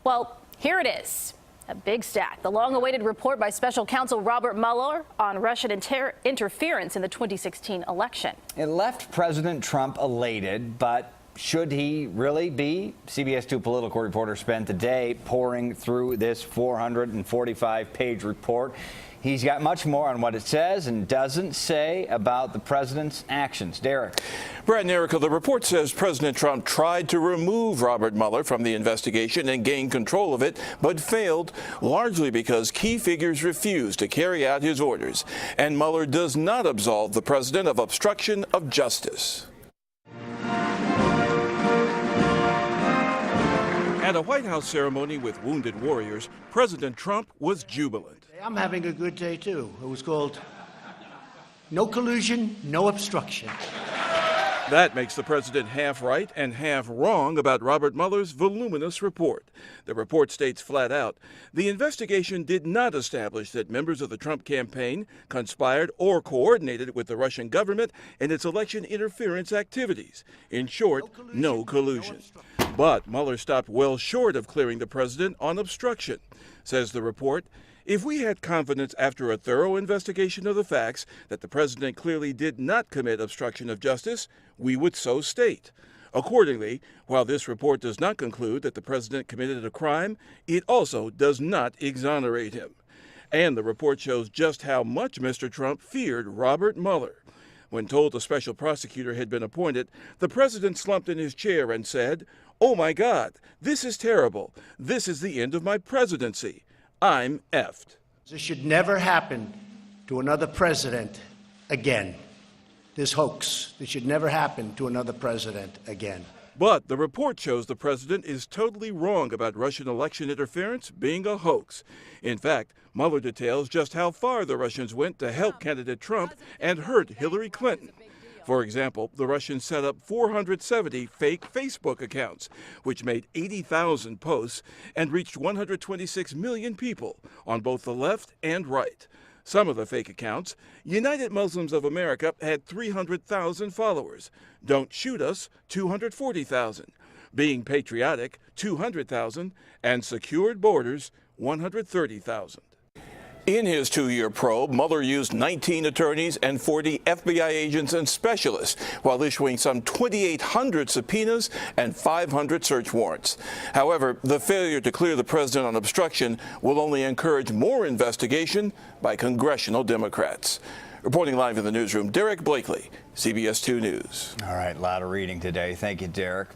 Well, here it is. A big stack. The long-awaited report by special counsel Robert Mueller on Russian interference in the 2016 election. It left President Trump elated, but should he really be? CBS 2 political reporter spent the day pouring through this 445-page report. He's got much more on what it says and doesn't say about the president's actions. Derrick. Brett and Erica, the report says President Trump tried to remove Robert Mueller from the investigation and gain control of it, but failed, largely because key figures refused to carry out his orders. And Mueller does not absolve the president of obstruction of justice. At a White House ceremony with wounded warriors, President Trump was jubilant. I'm having a good day, too. It was called No Collusion, No Obstruction. That makes the president half right and half wrong about Robert Mueller's voluminous report. The report states flat out, the investigation did not establish that members of the Trump campaign conspired or coordinated with the Russian government in its election interference activities. In short, no collusion. But Mueller stopped well short of clearing the president on obstruction. Says the report, if we had confidence after a thorough investigation of the facts that the president clearly did not commit obstruction of justice, we would so state. Accordingly, while this report does not conclude that the president committed a crime, it also does not exonerate him. And the report shows just how much Mr. Trump feared Robert Mueller. When told a special prosecutor had been appointed, the president slumped in his chair and said, "Oh my God, this is terrible. This is the end of my presidency. I'm effed." This should never happen to another president again. This hoax. This should never happen to another president again. But the report shows the president is totally wrong about Russian election interference being a hoax. In fact, Mueller details just how far the Russians went to help candidate Trump and hurt Hillary Clinton. For example, the Russians set up 470 fake Facebook accounts, which made 80,000 posts and reached 126 million people on both the left and right. Some of the fake accounts, United Muslims of America had 300,000 followers. Don't Shoot Us, 240,000. Being Patriotic, 200,000. And Secured Borders, 130,000. In his two-year probe, Mueller used 19 attorneys and 40 FBI agents and specialists while issuing some 2,800 subpoenas and 500 search warrants. However, the failure to clear the president on obstruction will only encourage more investigation by congressional Democrats. Reporting live in the newsroom, Derrick Blakley, CBS 2 News. All right, a lot of reading today. Thank you, Derrick.